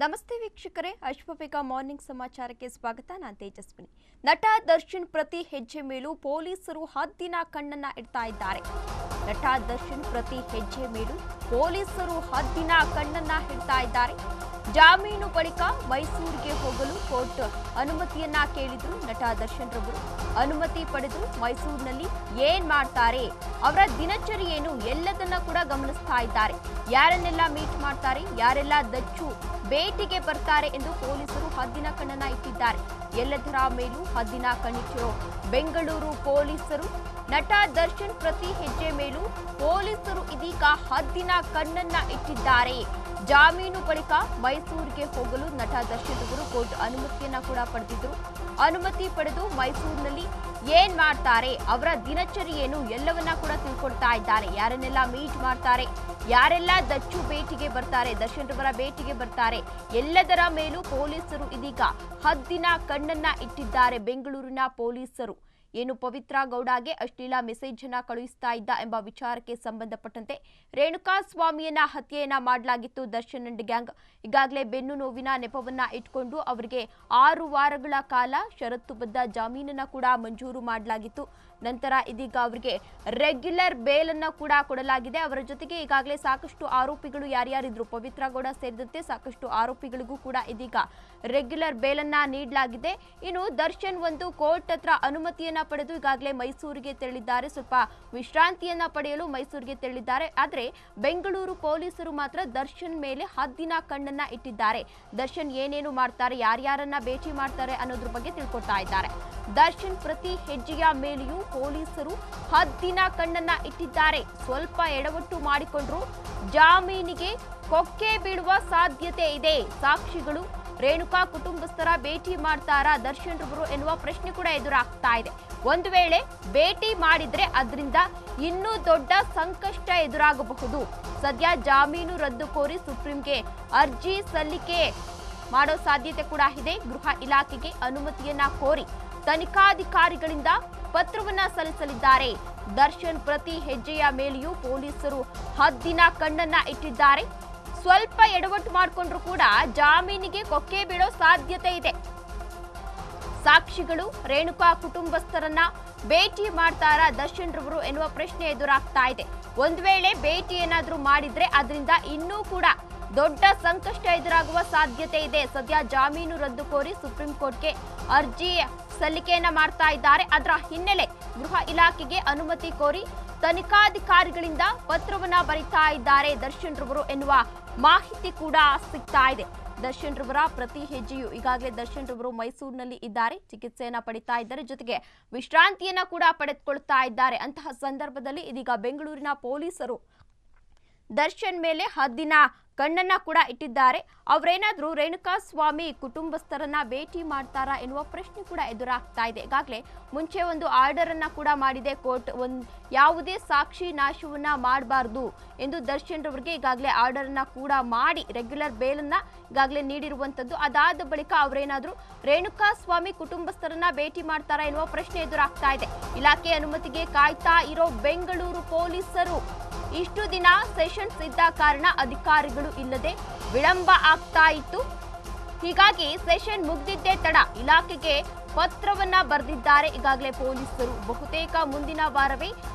ನಮಸ್ತೆ ವೀಕ್ಷಕರೇ, ಅಶ್ವವೇಗ ಮಾರ್ನಿಂಗ್ ಸಮಾಚಾರಕ್ಕೆ ಸ್ವಾಗತ. ನಾನು ತೇಜಸ್ವಿನಿ. ನಟ ದರ್ಶನ್ ಪ್ರತಿ ಹೆಜ್ಜೆ ಮೇಲೂ ಪೊಲೀಸರು ಹದ್ದಿನ ಕಣ್ಣನ್ನ ಇಡ್ತಾ ಇದ್ದಾರೆ. ನಟ ದರ್ಶನ್ ಪ್ರತಿ ಹೆಜ್ಜೆ ಮೇಲೂ ಪೊಲೀಸರು ಹದ್ದಿನ ಕಣ್ಣನ್ನ ಇಡ್ತಾ ಇದ್ದಾರೆ. ಜಾಮೀನು ಬಳಿಕ ಮೈಸೂರಿಗೆ ಹೋಗಲು ಕೋರ್ಟ್ ಅನುಮತಿಯನ್ನ ಕೇಳಿದ್ರು ನಟ ದರ್ಶನ್ ರವರು. ಅನುಮತಿ ಪಡೆದು ಮೈಸೂರಿನಲ್ಲಿ ಏನ್ ಮಾಡ್ತಾರೆ, ಅವರ ದಿನಚರಿ ಏನು ಎಲ್ಲದನ್ನ ಕೂಡ ಗಮನಿಸ್ತಾ ಇದ್ದಾರೆ. ಯಾರನ್ನೆಲ್ಲ ಮೀಟ್ ಮಾಡ್ತಾರೆ, ಯಾರೆಲ್ಲ ದಚ್ಚು ಭೇಟಿಗೆ ಬರ್ತಾರೆ ಎಂದು ಪೊಲೀಸರು ಹದ್ದಿನ ಕಣ್ಣನ್ನ ಇಟ್ಟಿದ್ದಾರೆ. ಎಲ್ಲದರ ಮೇಲೂ ಹದ್ದಿನ ಕಣ್ಣಿಟ್ಟಿರೋ ಬೆಂಗಳೂರು ಪೊಲೀಸರು ನಟ ದರ್ಶನ್ ಪ್ರತಿ ಹೆಜ್ಜೆ ಮೇಲೂ ಪೊಲೀಸರು ಇದೀಗ ಹದ್ದಿನ ಕಣ್ಣನ್ನ ಇಟ್ಟಿದ್ದಾರೆ. ಜಾಮೀನು ಬಳಿಕ ಮೈಸೂರಿಗೆ ಹೋಗಲು ನಟ ದರ್ಶನ್ ಅವರು ಕೋರ್ಟ್ ಅನುಮತಿಯನ್ನ ಕೂಡ ಪಡೆದಿದ್ರು. ಅನುಮತಿ ಪಡೆದು ಮೈಸೂರಿನಲ್ಲಿ ಏನ್ ಮಾಡ್ತಾರೆ, ಅವರ ದಿನಚರಿ ಏನು ಎಲ್ಲವನ್ನ ಕೂಡ ತಿಳ್ಕೊಳ್ತಾ ಇದ್ದಾರೆ. ಯಾರನ್ನೆಲ್ಲ ಮೀಟ್ ಮಾಡ್ತಾರೆ, ಯಾರೆಲ್ಲ ದಚ್ಚು ಭೇಟಿಗೆ ಬರ್ತಾರೆ, ದರ್ಶನ್ ರವರ ಭೇಟಿಗೆ ಬರ್ತಾರೆ, ಎಲ್ಲದರ ಮೇಲೂ ಪೊಲೀಸರು ಇದೀಗ ಹದ್ದಿನ ಕಣ್ಣನ್ನ ಇಟ್ಟಿದ್ದಾರೆ. ಬೆಂಗಳೂರಿನ ಪೊಲೀಸರು ಏನು ಪವಿತ್ರ ಗೌಡಗೆ ಅಶ್ಲೀಲ ಮೆಸೇಜ್ ಅನ್ನ ಕಳುಹಿಸ್ತಾ ಇದ್ದ ಎಂಬ ವಿಚಾರಕ್ಕೆ ಸಂಬಂಧಪಟ್ಟಂತೆ ರೇಣುಕಾ ಸ್ವಾಮಿಯನ್ನ ಹತ್ಯೆಯನ್ನ ಮಾಡಲಾಗಿತ್ತು. ದರ್ಶನ್ ಅಂಡ್ ಗ್ಯಾಂಗ್ ಈಗಾಗಲೇ ಬೆನ್ನು ನೋವಿನ ನೆಪವನ್ನ ಇಟ್ಕೊಂಡು ಅವರಿಗೆ 6 ವಾರಗಳ ಕಾಲ ಷರತ್ತುಬದ್ಧ ಜಾಮೀನನ್ನ ಕೂಡ ಮಂಜೂರು ಮಾಡಲಾಗಿತ್ತು. ನಂತರ ಇದೀಗ ಅವರಿಗೆ ರೆಗ್ಯುಲರ್ ಬೇಲ್ ಅನ್ನ ಕೂಡ ಕೊಡಲಾಗಿದೆ. ಅವರ ಜೊತೆಗೆ ಈಗಾಗಲೇ ಸಾಕಷ್ಟು ಆರೋಪಿಗಳು ಯಾರ್ಯಾರಿದ್ರು, ಪವಿತ್ರ ಗೌಡ ಸೇರಿದಂತೆ ಸಾಕಷ್ಟು ಆರೋಪಿಗಳಿಗೂ ಕೂಡ ಇದೀಗ ರೆಗ್ಯುಲರ್ ಬೇಲ್ ಅನ್ನ ನೀಡಲಾಗಿದೆ. ಇನ್ನು ದರ್ಶನ್ ಒಂದು ಕೋರ್ಟ್ ಹತ್ರ ಅನುಮತಿಯನ್ನ ಪಡೆದು ಈಗಾಗಲೇ ಮೈಸೂರಿಗೆ ತೆರಳಿದ್ದಾರೆ. ಸ್ವಲ್ಪ ವಿಶ್ರಾಂತಿಯನ್ನ ಪಡೆಯಲು ಮೈಸೂರಿಗೆ ತೆರಳಿದ್ದಾರೆ. ಆದ್ರೆ ಬೆಂಗಳೂರು ಪೊಲೀಸರು ಮಾತ್ರ ದರ್ಶನ್ ಮೇಲೆ ಹದ್ದಿನ ಕಣ್ಣನ್ನ ಇಟ್ಟಿದ್ದಾರೆ. ದರ್ಶನ್ ಏನೇನು ಮಾಡ್ತಾರೆ, ಯಾರ್ಯಾರನ್ನ ಭೇಟಿ ಮಾಡ್ತಾರೆ ಅನ್ನೋದ್ರ ಬಗ್ಗೆ ತಿಳ್ಕೊಳ್ತಾ ಇದ್ದಾರೆ. ದರ್ಶನ್ ಪ್ರತಿ ಹೆಜ್ಜೆಯ ಮೇಲೆಯೂ ಪೊಲೀಸರು ಹದ್ದಿನ ಕಣ್ಣನ್ನ ಇಟ್ಟಿದ್ದಾರೆ. ಸ್ವಲ್ಪ ಎಡವಟ್ಟು ಮಾಡಿಕೊಂಡ್ರು ಜಾಮೀನಿಗೆ ಕೊಕ್ಕೆ ಬೀಳುವ ಸಾಧ್ಯತೆ ಇದೆ. ಸಾಕ್ಷಿಗಳು ರೇಣುಕಾ ಕುಟುಂಬಸ್ಥರ ಭೇಟಿ ಮಾಡ್ತಾರಾ ದರ್ಶನ್ ರವರು ಎನ್ನುವ ಪ್ರಶ್ನೆ ಕೂಡ ಎದುರಾಗ್ತಾ ಇದೆ. ಒಂದು ವೇಳೆ ಭೇಟಿ ಮಾಡಿದ್ರೆ ಅದರಿಂದ ಇನ್ನೂ ದೊಡ್ಡ ಸಂಕಷ್ಟ ಎದುರಾಗಬಹುದು. ಸದ್ಯ ಜಾಮೀನು ರದ್ದು ಕೋರಿ ಸುಪ್ರೀಂಗೆ ಅರ್ಜಿ ಸಲ್ಲಿಕೆ ಮಾಡೋ ಸಾಧ್ಯತೆ ಕೂಡ ಇದೆ. ಗೃಹ ಇಲಾಖೆಗೆ ಅನುಮತಿಯನ್ನ ಕೋರಿ ತನಿಖಾಧಿಕಾರಿಗಳಿಂದ ಪತ್ರವನ್ನ ಸಲ್ಲಿಸಲಿದ್ದಾರೆ. ದರ್ಶನ್ ಪ್ರತಿ ಹೆಜ್ಜೆಯ ಮೇಲೆಯೂ ಪೊಲೀಸರು ಹದ್ದಿನ ಕಣ್ಣನ್ನ ಇಟ್ಟಿದ್ದಾರೆ. ಸ್ವಲ್ಪ ಎಡವಟ್ಟು ಮಾಡಿಕೊಂಡ್ರು ಕೂಡ ಜಾಮೀನಿಗೆ ಕೊಕ್ಕೆ ಬೀಳೋ ಸಾಧ್ಯತೆ ಇದೆ. ಸಾಕ್ಷಿಗಳು ರೇಣುಕಾ ಕುಟುಂಬಸ್ಥರನ್ನ ಭೇಟಿ ಮಾಡ್ತಾರಾ ದರ್ಶನ್ ರವರು ಎನ್ನುವ ಪ್ರಶ್ನೆ ಎದುರಾಗ್ತಾ ಇದೆ. ಒಂದು ವೇಳೆ ಭೇಟಿ ಏನಾದ್ರೂ ಮಾಡಿದ್ರೆ ಅದರಿಂದ ಇನ್ನೂ ಕೂಡ ದೊಡ್ಡ ಸಂಕಷ್ಟ ಎದುರಾಗುವ ಸಾಧ್ಯತೆ ಇದೆ. ಸದ್ಯ ಜಾಮೀನು ರದ್ದು ಕೋರಿ ಸುಪ್ರೀಂ ಕೋರ್ಟ್ಗೆ ಅರ್ಜಿ ಸಲ್ಲಿಕೆಯನ್ನ ಮಾಡ್ತಾ ಇದ್ದಾರೆ. ಅದರ ಹಿನ್ನೆಲೆ ಗೃಹ ಇಲಾಖೆಗೆ ಅನುಮತಿ ಕೋರಿ ತನಿಖಾಧಿಕಾರಿಗಳಿಂದ ಪತ್ರವನ್ನ ಬರೀತಾ ಇದ್ದಾರೆ ದರ್ಶನ್ ರವರು ಎನ್ನುವ ಮಾಹಿತಿ ಕೂಡ ಸಿಗ್ತಾ ಇದೆ. ದರ್ಶನ್ ರವರ ಪ್ರತಿ ಹೆಜ್ಜೆಯು ಈಗಾಗಲೇ ದರ್ಶನ್ ರವರು ಮೈಸೂರಿನಲ್ಲಿ ಇದ್ದಾರೆ, ಚಿಕಿತ್ಸೆಯನ್ನ ಪಡಿತಾ ಇದ್ದಾರೆ, ಜೊತೆಗೆ ವಿಶ್ರಾಂತಿಯನ್ನ ಕೂಡ ಪಡೆದುಕೊಳ್ತಾ ಇದ್ದಾರೆ. ಅಂತಹ ಸಂದರ್ಭದಲ್ಲಿ ಇದೀಗ ಬೆಂಗಳೂರಿನ ಪೊಲೀಸರು ದರ್ಶನ್ ಮೇಲೆ ಹದ್ದಿನ ಕಣ್ಣನ್ನ ಕೂಡ ಇಟ್ಟಿದ್ದಾರೆ. ಅವರೇನಾದ್ರೂ ರೇಣುಕಾ ಸ್ವಾಮಿ ಕುಟುಂಬಸ್ಥರನ್ನ ಭೇಟಿ ಮಾಡ್ತಾರಾ ಎನ್ನುವ ಪ್ರಶ್ನೆ ಕೂಡ ಎದುರಾಗ್ತಾ ಇದೆ. ಈಗಾಗಲೇ ಮುಂಚೆ ಒಂದು ಆರ್ಡರ್ ಅನ್ನ ಕೂಡ ಮಾಡಿದೆ ಕೋರ್ಟ್. ಯಾವುದೇ ಸಾಕ್ಷಿ ನಾಶವನ್ನ ಮಾಡಬಾರ್ದು ಎಂದು ದರ್ಶನ್ ರವರಿಗೆ ಈಗಾಗಲೇ ಆರ್ಡರ್ ಅನ್ನ ಕೂಡ ಮಾಡಿ ರೆಗ್ಯುಲರ್ ಬೇಲ್ ಅನ್ನ ಈಗಾಗಲೇ ನೀಡಿರುವಂತದ್ದು. ಅದಾದ ಬಳಿಕ ಅವರೇನಾದ್ರೂ ರೇಣುಕಾ ಸ್ವಾಮಿ ಕುಟುಂಬಸ್ಥರನ್ನ ಭೇಟಿ ಮಾಡ್ತಾರಾ ಎನ್ನುವ ಪ್ರಶ್ನೆ ಎದುರಾಗ್ತಾ ಇದೆ. ಇಲಾಖೆ ಅನುಮತಿಗೆ ಕಾಯ್ತಾ ಇರೋ ಬೆಂಗಳೂರು ಪೊಲೀಸರು ಇಷ್ಟು ದಿನ ಸೆಷನ್ಸ್ ಇದ್ದ ಕಾರಣ ಅಧಿಕಾರಿಗಳು ಇಲ್ಲದೆ ವಿಳಂಬ ಆಗ್ತಾ ಇತ್ತು. ಹೀಗಾಗಿ ಸೆಷನ್ ಮುಗ್ದಿದ್ದೇ ತಡ ಇಲಾಖೆಗೆ ಪತ್ರವನ್ನ ಬರೆದಿದ್ದಾರೆ ಈಗಾಗಲೇ ಪೊಲೀಸರು. ಬಹುತೇಕ ಮುಂದಿನ ವಾರವೇ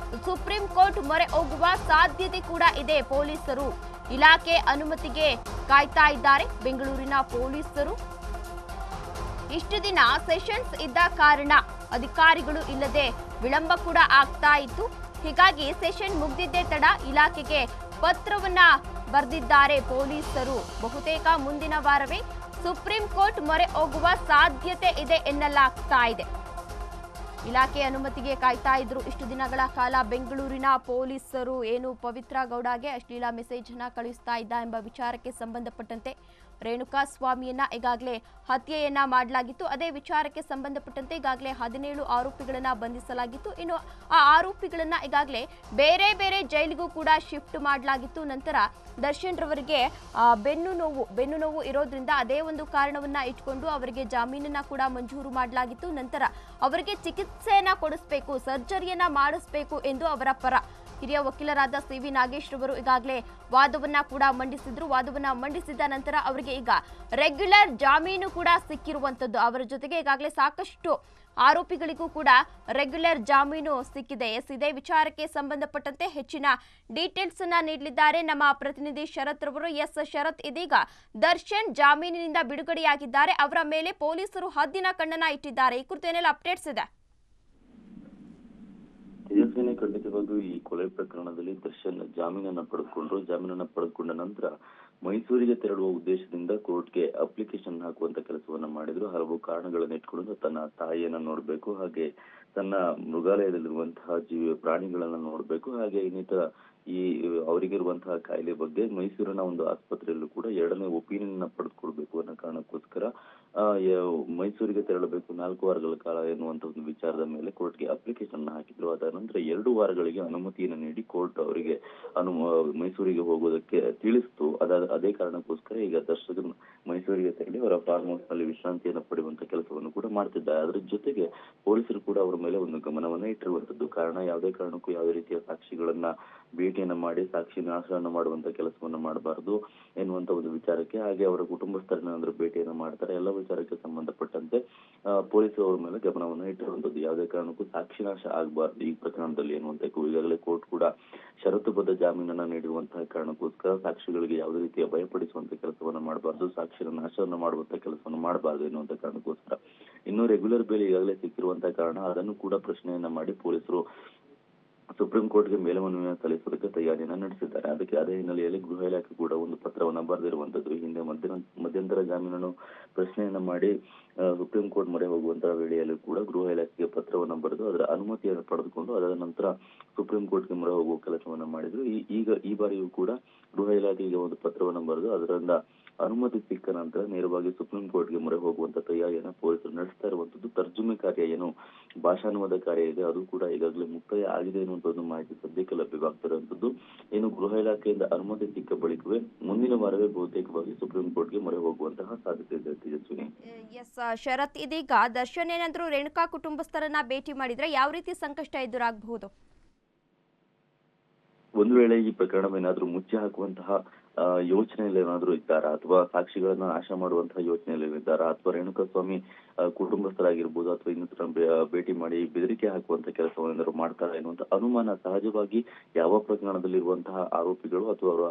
ಸುಪ್ರೀಂ ಕೋರ್ಟ್ ಮೊರೆ ಹೋಗುವ ಸಾಧ್ಯತೆ ಕೂಡ ಇದೆ. ಪೊಲೀಸರು ಇಲಾಖೆ ಅನುಮತಿಗೆ ಕಾಯ್ತಾ ಇದ್ದಾರೆ. ಬೆಂಗಳೂರಿನ ಪೊಲೀಸರು ಇಷ್ಟು ದಿನ ಸೆಷನ್ಸ್ ಇದ್ದ ಕಾರಣ ಅಧಿಕಾರಿಗಳು ಇಲ್ಲದೆ ವಿಳಂಬ ಕೂಡ ಆಗ್ತಾ ಇತ್ತು. ಹೀಗಾಗಿ ಸೆಷನ್ ಮುಗ್ದಿದ್ದೇ ತಡ ಇಲಾಖೆಗೆ ಪತ್ರವನ್ನ ಬರೆದಿದ್ದಾರೆ ಪೊಲೀಸರು. ಬಹುತೇಕ ಮುಂದಿನ ವಾರವೇ ಸುಪ್ರೀಂ ಕೋರ್ಟ್ ಮೊರೆ ಹೋಗುವ ಸಾಧ್ಯತೆ ಇದೆ ಎನ್ನಲಾಗ್ತಾ ಇದೆ. ಇಲಾಖೆ ಅನುಮತಿಗೆ ಕಾಯ್ತಾ ಇದ್ರು ಇಷ್ಟು ದಿನಗಳ ಕಾಲ ಬೆಂಗಳೂರಿನ ಪೊಲೀಸರು. ಏನು ಪವಿತ್ರ ಗೌಡಗೆ ಅಶ್ಲೀಲ ಮೆಸೇಜ್ ಅನ್ನ ಕಳುಹಿಸ್ತಾ ಇದ್ದ ಎಂಬ ವಿಚಾರಕ್ಕೆ ಸಂಬಂಧಪಟ್ಟಂತೆ ರೇಣುಕಾ ಸ್ವಾಮಿಯನ್ನ ಈಗಾಗಲೇ ಹತ್ಯೆಯನ್ನ ಮಾಡಲಾಗಿತ್ತು. ಅದೇ ವಿಚಾರಕ್ಕೆ ಸಂಬಂಧಪಟ್ಟಂತೆ ಈಗಾಗಲೇ 17 ಆರೋಪಿಗಳನ್ನ ಬಂಧಿಸಲಾಗಿತ್ತು. ಇನ್ನು ಆ ಆರೋಪಿಗಳನ್ನ ಈಗಾಗಲೇ ಬೇರೆ ಬೇರೆ ಜೈಲಿಗೂ ಕೂಡ ಶಿಫ್ಟ್ ಮಾಡಲಾಗಿತ್ತು. ನಂತರ ದರ್ಶನ್ ರವರಿಗೆ ಬೆನ್ನು ನೋವು ಇರೋದ್ರಿಂದ ಅದೇ ಒಂದು ಕಾರಣವನ್ನ ಇಟ್ಕೊಂಡು ಅವರಿಗೆ ಜಾಮೀನನ್ನ ಕೂಡ ಮಂಜೂರು ಮಾಡಲಾಗಿತ್ತು. ನಂತರ ಅವರಿಗೆ ಚಿಕಿತ್ಸೆಯನ್ನ ಕೊಡಿಸಬೇಕು, ಸರ್ಜರಿಯನ್ನ ಮಾಡಿಸಬೇಕು ಎಂದು ಅವರ ಪರ ಹಿರಿಯ ವಕೀಲರಾದ ಸಿ.ವಿ. ನಾಗೇಶ್ ರವರು ಈಗಾಗಲೇ ವಾದವನ್ನ ಕೂಡ ಮಂಡಿಸಿದ್ರು. ವಾದವನ್ನ ಮಂಡಿಸಿದ ನಂತರ ಅವರಿಗೆ ಈಗ ರೆಗ್ಯುಲರ್ ಜಾಮೀನು ಕೂಡ ಸಿಕ್ಕಿರುವಂತದ್ದು. ಅವರ ಜೊತೆಗೆ ಈಗಾಗಲೇ ಸಾಕಷ್ಟು ಆರೋಪಿಗಳಿಗೂ ಕೂಡ ರೆಗ್ಯುಲರ್ ಜಾಮೀನು ಸಿಕ್ಕಿದೆ. ಇದೇ ವಿಚಾರಕ್ಕೆ ಸಂಬಂಧಪಟ್ಟಂತೆ ಹೆಚ್ಚಿನ ಡೀಟೇಲ್ಸ್ ಅನ್ನ ನೀಡಲಿದ್ದಾರೆ ನಮ್ಮ ಪ್ರತಿನಿಧಿ ಶರತ್ ರವರು. ಶರತ್, ಇದೀಗ ದರ್ಶನ್ ಜಾಮೀನಿನಿಂದ ಬಿಡುಗಡೆಯಾಗಿದ್ದಾರೆ. ಅವರ ಮೇಲೆ ಪೊಲೀಸರು ಹದ್ದಿನ ಕಣ್ಣನ್ನ ಇಟ್ಟಿದ್ದಾರೆ. ಈ ಕುರಿತು ಏನೆಲ್ಲ ಅಪ್ಡೇಟ್ಸ್ ಇದೆ? ತೇಜಸ್ವಿನಿ, ಖಂಡಿತವಾಗಿಯೂ ಈ ಕೊಲೆ ಪ್ರಕರಣದಲ್ಲಿ ದರ್ಶನ್ ಜಾಮೀನನ್ನ ಪಡೆದುಕೊಂಡ ನಂತರ ಮೈಸೂರಿಗೆ ತೆರಳುವ ಉದ್ದೇಶದಿಂದ ಕೋರ್ಟ್ಗೆ ಅಪ್ಲಿಕೇಶನ್ ಹಾಕುವಂತ ಕೆಲಸವನ್ನ ಮಾಡಿದ್ರು. ಹಲವು ಕಾರಣಗಳನ್ನ ಇಟ್ಕೊಂಡು ತನ್ನ ತಾಯಿಯನ್ನ ನೋಡ್ಬೇಕು, ಹಾಗೆ ತನ್ನ ಮೃಗಾಲಯದಲ್ಲಿರುವಂತಹ ಪ್ರಾಣಿಗಳನ್ನ ನೋಡ್ಬೇಕು, ಹಾಗೆ ಇನ್ನಿತರ ಈ ಅವರಿಗಿರುವಂತಹ ಕಾಯಿಲೆ ಬಗ್ಗೆ ಮೈಸೂರಿನ ಒಂದು ಆಸ್ಪತ್ರೆಯಲ್ಲೂ ಕೂಡ 2ನೇ ಒಪಿನಿಯನ್ ಪಡೆದುಕೊಳ್ಬೇಕು ಅನ್ನೋ ಕಾರಣಕ್ಕೋಸ್ಕರ ಮೈಸೂರಿಗೆ ತೆರಳಬೇಕು 4 ವಾರಗಳ ಕಾಲ ಎನ್ನುವಂತ ಒಂದು ವಿಚಾರದ ಮೇಲೆ ಕೋರ್ಟ್ಗೆ ಅಪ್ಲಿಕೇಶನ್ ಹಾಕಿದ್ರು. ಅದಾದ ನಂತರ 2 ವಾರಗಳಿಗೆ ಅನುಮತಿಯನ್ನು ನೀಡಿ ಕೋರ್ಟ್ ಅವರಿಗೆ ಮೈಸೂರಿಗೆ ಹೋಗೋದಕ್ಕೆ ತಿಳಿಸಿತು. ಅದೇ ಕಾರಣಕ್ಕೋಸ್ಕರ ಈಗ ದರ್ಶಕರು ಮೈಸೂರಿಗೆ ತೆರಳಿ ಅವರ ಫಾರ್ಮ್ ಹೌಸ್ ನಲ್ಲಿ ವಿಶ್ರಾಂತಿಯನ್ನು ಪಡೆಯುವಂತ ಕೆಲಸವನ್ನು ಕೂಡ ಮಾಡ್ತಿದ್ದಾರೆ. ಅದರ ಜೊತೆಗೆ ಪೊಲೀಸರು ಕೂಡ ಅವರ ಮೇಲೆ ಒಂದು ಗಮನವನ್ನ ಇಟ್ಟಿರುವಂತದ್ದು. ಕಾರಣ ಯಾವುದೇ ಕಾರಣಕ್ಕೂ ಯಾವುದೇ ರೀತಿಯ ಸಾಕ್ಷಿಗಳನ್ನ ಭೇಟಿಯನ್ನ ಮಾಡಿ ಸಾಕ್ಷಿ ನಾಶವನ್ನ ಮಾಡುವಂತ ಕೆಲಸವನ್ನ ಮಾಡಬಾರದು ಎನ್ನುವಂತ ಒಂದು ವಿಚಾರಕ್ಕೆ, ಹಾಗೆ ಅವರ ಕುಟುಂಬಸ್ಥರನ್ನ ಭೇಟಿಯನ್ನ ಮಾಡ್ತಾರೆ. ಎಲ್ಲ ವಿಚಾರಕ್ಕೆ ಸಂಬಂಧಪಟ್ಟಂತೆ ಪೊಲೀಸರು ಅವರ ಮೇಲೆ ಗಮನವನ್ನ ಇಟ್ಟಿರುವಂತದ್ದು. ಯಾವುದೇ ಕಾರಣಕ್ಕೂ ಸಾಕ್ಷಿ ನಾಶ ಆಗಬಾರದು ಈ ಪ್ರಕರಣದಲ್ಲಿ ಎನ್ನುವಂತ ಈಗಾಗಲೇ ಕೋರ್ಟ್ ಕೂಡ ಷರತ್ತುಬದ್ಧ ಜಾಮೀನನ್ನ ನೀಡಿರುವಂತಹ ಕಾರಣಕ್ಕೋಸ್ಕರ ಸಾಕ್ಷಿಗಳಿಗೆ ಯಾವುದೇ ರೀತಿಯ ಭಯಪಡಿಸುವಂತ ಕೆಲಸವನ್ನ ಮಾಡಬಾರದು, ಸಾಕ್ಷಿಯ ನಾಶವನ್ನ ಮಾಡುವಂತ ಕೆಲಸವನ್ನ ಮಾಡಬಾರದು ಎನ್ನುವಂತ ಕಾರಣಕ್ಕೋಸ್ಕರ ಇನ್ನು ರೆಗ್ಯುಲರ್ ಬೇಲ್ ಈಗಾಗಲೇ ಸಿಕ್ಕಿರುವಂತಹ ಕಾರಣ ಅದನ್ನು ಕೂಡ ಪ್ರಶ್ನೆಯನ್ನ ಮಾಡಿ ಪೊಲೀಸರು ಸುಪ್ರೀಂ ಕೋರ್ಟ್ಗೆ ಮೇಲ್ಮನವಿಯನ್ನು ಸಲ್ಲಿಸೋದಕ್ಕೆ ತಯಾರಿಯನ್ನ ನಡೆಸಿದ್ದಾರೆ. ಅದೇ ಹಿನ್ನೆಲೆಯಲ್ಲಿ ಗೃಹ ಇಲಾಖೆ ಕೂಡ ಒಂದು ಪತ್ರವನ್ನ ಬರೆದಿರುವಂತದ್ದು. ಹಿಂದೆ ಮಧ್ಯಂತರ ಜಾಮೀನನ್ನು ಪ್ರಶ್ನೆಯನ್ನ ಮಾಡಿ ಸುಪ್ರೀಂ ಕೋರ್ಟ್ ಮೊರೆ ಹೋಗುವಂತಹ ವೇಳೆಯಲ್ಲಿ ಕೂಡ ಗೃಹ ಇಲಾಖೆಗೆ ಪತ್ರವನ್ನ ಬರೆದು ಅದರ ಅನುಮತಿಯನ್ನು ಪಡೆದುಕೊಂಡು ಅದರ ನಂತರ ಸುಪ್ರೀಂ ಕೋರ್ಟ್ಗೆ ಮೊರೆ ಹೋಗುವ ಕೆಲಸವನ್ನ ಮಾಡಿದ್ರು. ಈ ಬಾರಿಯೂ ಕೂಡ ಗೃಹ ಇಲಾಖೆಗೆ ಒಂದು ಪತ್ರವನ್ನ ಬರೆದು ಅದರಿಂದ ಅನುಮತಿ ಸಿಕ್ಕ ನಂತರ ನೇರವಾಗಿ ಸುಪ್ರೀಂ ಕೋರ್ಟ್ಗೆ ಮೊರೆ ಹೋಗುವಂತ ತಯಾರಿಯನ್ನ ಪೊಲೀಸರು ನಡೆಸ್ತಾ ಇರುವಂತದ್ದು. ತರ್ಜುಮೆ ಕಾರ್ಯ ಏನು ಭಾಷಾನುವಾದ ಕಾರ್ಯ ಇದೆ ಅದು ಕೂಡ ಈಗಾಗಲೇ ಮುಕ್ತಾಯ ಆಗಿದೆ ಅನ್ನುವಂತ ಒಂದು ಮಾಹಿತಿ ಸದ್ಯಕ್ಕೆ ಲಭ್ಯವಾಗ್ತಿರುವಂತದ್ದು. ಏನು ಗೃಹ ಇಲಾಖೆಯಿಂದ ಅನುಮತಿ ಸಿಕ್ಕ ಬಳಿಕವೇ ಮುಂದಿನ ವಾರವೇ ಬಹುತೇಕವಾಗಿ ಸುಪ್ರೀಂ ಕೋರ್ಟ್ಗೆ ಮೊರೆ ಹೋಗುವಂತಹ ಸಾಧ್ಯತೆ ಇದೆ. ತೇಜಸ್ವಿನಿ, ಶರತ್, ಇದೀಗ ದರ್ಶನ್ ಏನಾದ್ರೂ ರೇಣುಕಾ ಕುಟುಂಬಸ್ಥರನ್ನ ಭೇಟಿ ಮಾಡಿದ್ರೆ ಯಾವ ರೀತಿ ಸಂಕಷ್ಟ ಎದುರಾಗಬಹುದು? ಒಂದು ವೇಳೆ ಈ ಪ್ರಕರಣವೇನಾದ್ರೂ ಮುಚ್ಚಿ ಹಾಕುವಂತಹ ಯೋಚನೆಯಲ್ಲಿ ಏನಾದ್ರೂ ಇದ್ದಾರಾ, ಅಥವಾ ಸಾಕ್ಷಿಗಳನ್ನ ನಾಶ ಮಾಡುವಂತಹ ಯೋಚನೆಯಲ್ಲಿ ಇದ್ದಾರಾ, ಅಥವಾ ರೇಣುಕಾ ಸ್ವಾಮಿ ಕುಟುಂಬಸ್ಥರಾಗಿರ್ಬೋದು ಅಥವಾ ಇನ್ನಿತರ ಭೇಟಿ ಮಾಡಿ ಬೆದರಿಕೆ ಹಾಕುವಂತ ಕೆಲಸವನ್ನಾದ್ರೂ ಮಾಡ್ತಾರಾ ಎನ್ನುವಂತ ಅನುಮಾನ ಸಹಜವಾಗಿ ಯಾವ ಪ್ರಕರಣದಲ್ಲಿರುವಂತಹ ಆರೋಪಿಗಳು ಅಥವಾ ಅವರ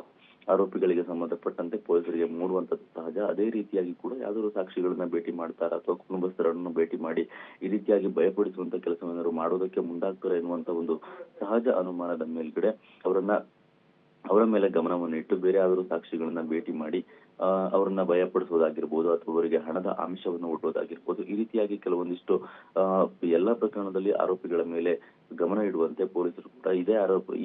ಆರೋಪಿಗಳಿಗೆ ಸಂಬಂಧಪಟ್ಟಂತೆ ಪೊಲೀಸರಿಗೆ ಮೂಡುವಂತದ್ದು ಸಹಜ. ಅದೇ ರೀತಿಯಾಗಿ ಕೂಡ ಯಾವ್ದಾದ್ರು ಸಾಕ್ಷಿಗಳನ್ನ ಭೇಟಿ ಮಾಡ್ತಾರ ಅಥವಾ ಕುಟುಂಬಸ್ಥರನ್ನು ಭೇಟಿ ಮಾಡಿ ಈ ರೀತಿಯಾಗಿ ಭಯಪಡಿಸುವಂತ ಕೆಲಸವನ್ನಾದ್ರೂ ಮಾಡೋದಕ್ಕೆ ಮುಂದಾಗ್ತಾರೆ ಎನ್ನುವಂತ ಒಂದು ಸಹಜ ಅನುಮಾನದ ಮೇಲ್ಗಡೆ ಅವರ ಮೇಲೆ ಗಮನವನ್ನು ಇಟ್ಟು ಬೇರೆ ಯಾವ್ದಾದ್ರು ಸಾಕ್ಷಿಗಳನ್ನ ಭೇಟಿ ಮಾಡಿ ಅವರನ್ನ ಭಯಪಡಿಸೋದಾಗಿರ್ಬೋದು ಅಥವಾ ಅವರಿಗೆ ಹಣದ ಅಂಶವನ್ನು ಒಡ್ಡೋದಾಗಿರ್ಬೋದು, ಈ ರೀತಿಯಾಗಿ ಕೆಲವೊಂದಿಷ್ಟು ಎಲ್ಲಾ ಪ್ರಕರಣದಲ್ಲಿ ಆರೋಪಿಗಳ ಮೇಲೆ ಗಮನ ಇಡುವಂತೆ ಪೊಲೀಸರು ಕೂಡ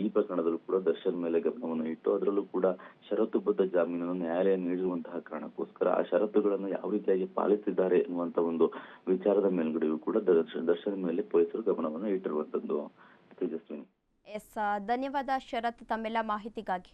ಈ ಪ್ರಕರಣದಲ್ಲೂ ಕೂಡ ದರ್ಶನ್ ಮೇಲೆ ಗಮನವನ್ನು ಇಟ್ಟು ಅದರಲ್ಲೂ ಕೂಡ ಷರತ್ತುಬದ್ಧ ಜಾಮೀನನ್ನು ನ್ಯಾಯಾಲಯ ನೀಡಿರುವಂತಹ ಕಾರಣಕ್ಕೋಸ್ಕರ ಆ ಷರತ್ತುಗಳನ್ನು ಯಾವ ರೀತಿಯಾಗಿ ಪಾಲಿಸಿದ್ದಾರೆ ಎನ್ನುವಂತ ಒಂದು ವಿಚಾರದ ಮೇಲ್ಗಡೆಯೂ ಕೂಡ ದರ್ಶನ್ ಮೇಲೆ ಪೊಲೀಸರು ಗಮನವನ್ನು ಇಟ್ಟಿರುವಂತದ್ದು. ತೇಜಸ್ವಿನಿ, ಧನ್ಯವಾದ ಶರತ್ ತಮ್ಮೆಲ್ಲ ಮಾಹಿತಿಗಾಗಿ.